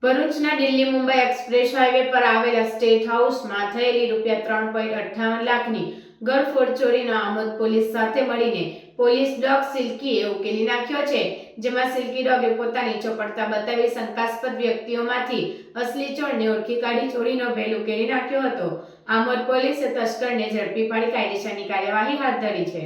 ભરૂચના Delhi Mumbai express highway પર આવેલા સ્ટેટ હાઉસમાં થયેલી ₹3.58 લાખની ઘરફોડ ચોરીનો આમોદ પોલીસ સાથે મળીને પોલીસ ડોગ સિલ્કીએ ઉકેલી નાખ્યો છે, જેમાં સિલ્કી ડોગે પોતાની ચપળતા બતાવી શંકાસ્પદ વ્યક્તિઓમાંથી અસલી ચોરને ઓળખી કાઢી ચોરીનો ભેલ ઉકેલી નાખ્યો હતો। આમોદ પોલીસે તસ્કરને ઝડપી પાડી કાયદેસરની કાર્યવાહી હાથ ધરી છે।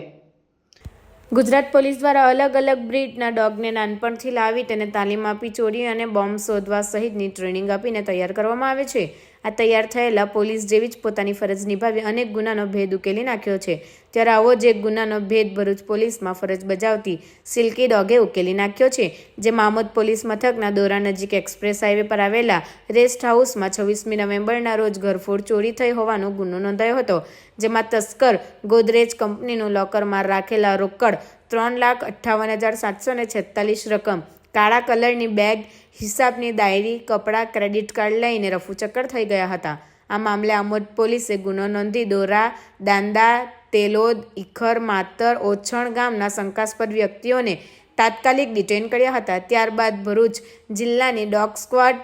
ગુજરાત પોલીસ દ્વારા અલગ અલગ બ્રીડના ડોગને નાનપણથી લાવી તેને તાલીમ આપી ચોરી અને બોમ્બ શોધવા સહિતની ટ્રેનિંગ આપીને તૈયાર કરવામાં આવે છે। આ તૈયાર થયેલા પોલીસ જેવી જ પોતાની ફરજ નિભાવી અનેક ગુનાનો ભેદ ઉકેલી નાખ્યો છે, ત્યારે આવો જ એક ગુનાનો ભેદ ભરૂચ પોલીસમાં ફરજ બજાવતી સિલ્કી ડોગે ઉકેલી નાખ્યો છે, જેમાં આમોદ પોલીસ મથકના દોરા નજીક એક્સપ્રેસ હાઈવે પર આવેલા રેસ્ટ હાઉસમાં 26મી નવેમ્બરના રોજ ઘરફોડ ચોરી થઈ હોવાનો ગુનો નોંધાયો હતો, જેમાં તસ્કર ગોદરેજ કંપનીનું લોકરમાં રાખેલા રોકડ ₹3,58,746 રકમ, કાળા કલરની બેગ, હિસાબની ડાયરી, કપડાં, ક્રેડિટ કાર્ડ લઈને રફુચક્કર થઈ ગયા હતા। આ મામલે આમોદ પોલીસે ગુનો નોંધી દોરા, દાંદા, તેલોદ, ઇખર, માતર, ઓછણ ગામના શંકાસ્પદ વ્યક્તિઓને તાત્કાલિક ડિટેન કર્યા હતા। ત્યારબાદ ભરૂચ જિલ્લાની dog squad,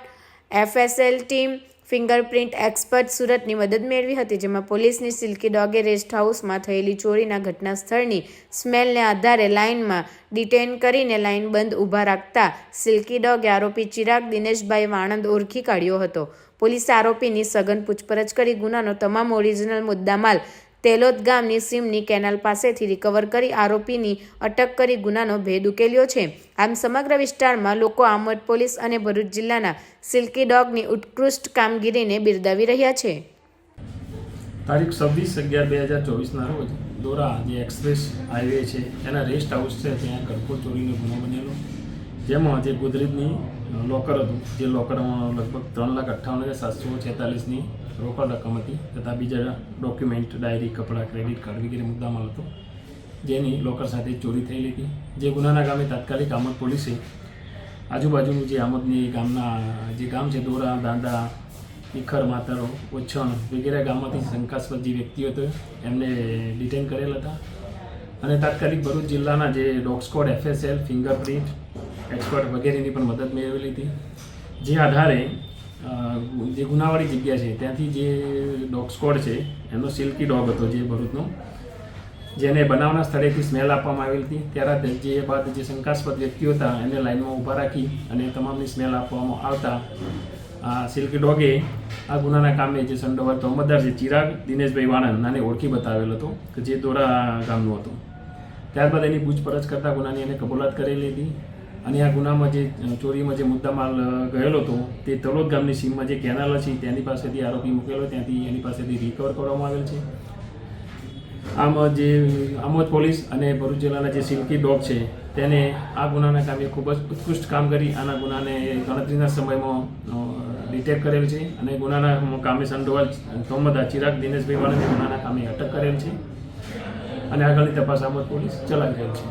FSL team, fingerprint expert સુરતની મદદ મેળવી હતી, જેમાં પોલીસની સિલ્કી ડોગે રેસ્ટ હાઉસમાં થયેલી ચોરીના ઘટના સ્થળની સ્મેલને આધારે લાઇનમાં ડિટેન કરીને લાઇન બંધ ઊભા રાખતા સિલ્કી ડોગે આરોપી ચિરાગ દિનેશભાઈ વાણંદ ઓળખી કાઢ્યો હતો। પોલીસે આરોપીની સઘન પૂછપરછ કરી ગુનાનો તમામ ઓરિજિનલ મુદ્દામાલ તેલોદ ગામની સીમની કેનાલ પાસેથી રિકવર કરી આરોપીની અટક કરી ગુનાનો ભેદ ઉકેલ્યો છે। આમ સમગ્ર વિસ્તારમાં લોકો આમોદ પોલીસ અને ભરૂચ જિલ્લાના સિલ્કી ડોગની ઉત્કૃષ્ટ કામગીરીને બિરદાવી રહ્યા છે। તારીખ 26/11/2024ના રોજ દોરા જે એક્સપ્રેસ હાઈવે છે એના રેસ્ટ હાઉસ છે ત્યાં ઘરફોડ ચોરીનો ગુનો બનેલો, જેમાં જે ગોદરેજની લોકર હતું, જે લોકરમાં લગભગ ₹3,58,746ની રોકડ રકમ હતી તથા બીજા ડોક્યુમેન્ટ, ડાયરી, કપડાં, ક્રેડિટ કાર્ડ વગેરે મુદ્દામાલ હતો, જેની લોકર સાથે ચોરી થયેલી હતી। જે ગુનાના કામે તાત્કાલિક આમોદ પોલીસે આજુબાજુનું જે આમોદની ગામના જે ગામ છે દોરા, દાંડા, ઇખર, માતર, ઓછણ વગેરે ગામમાંથી શંકાસ્પદ જે વ્યક્તિઓ હતો એમને ડિટેન કરેલ હતા અને તાત્કાલિક ભરૂચ જિલ્લાના જે dog squad, FSL, fingerprint expert વગેરેની પણ મદદ મેળવેલી હતી। જે આધારે જે ગુનાવાળી જગ્યા છે ત્યાંથી જે ડોગ સ્ક્વોડ છે એનો સિલ્કી ડોગ હતો જે ભરૂચનો, જેને બનાવના સ્થળેથી સ્મેલ આપવામાં આવેલી હતી। ત્યારે જે બાદ જે શંકાસ્પદ વ્યક્તિઓ હતા એને લાઇનમાં ઊભા રાખી અને તમામની સ્મેલ આપવામાં આવતા આ સિલ્કી ડોગે આ ગુનાના કામે જે સંડોવાતો અમદાર છે ચિરાગ દિનેશભાઈ વાણંદ નાને ઓળખી બતાવેલો હતો કે જે દોરા ગામનું હતું। ત્યારબાદ એની પૂછપરછ કરતાં ગુનાની એને કબૂલાત કરેલી હતી અને આ ગુનામાં જે ચોરીમાં જે મુદ્દામાલ ગયેલો હતો તે તલોદ ગામની સીમમાં જે કેનાલ છે તેની પાસેથી આરોપી મૂકેલો, ત્યાંથી એની પાસેથી રિકવર કરવામાં આવેલ છે। આમ જે આમોદ પોલીસ અને ભરૂચ જિલ્લાના જે સિલ્કી ડોગ છે તેને આ ગુનાના કામે ખૂબ જ ઉત્કૃષ્ટ કામ કરી આના ગુનાને ગણતરીના સમયમાં ડિટેક્ટ કરેલ છે અને ગુનાના કામે સંડોવાયેલ તોમદાર ચિરાગ દિનેશભાઈ વાળાને ગુનાના કામે અટક કરેલ છે અને આગળની તપાસ આમોદ પોલીસ ચલાવી રહેલ છે।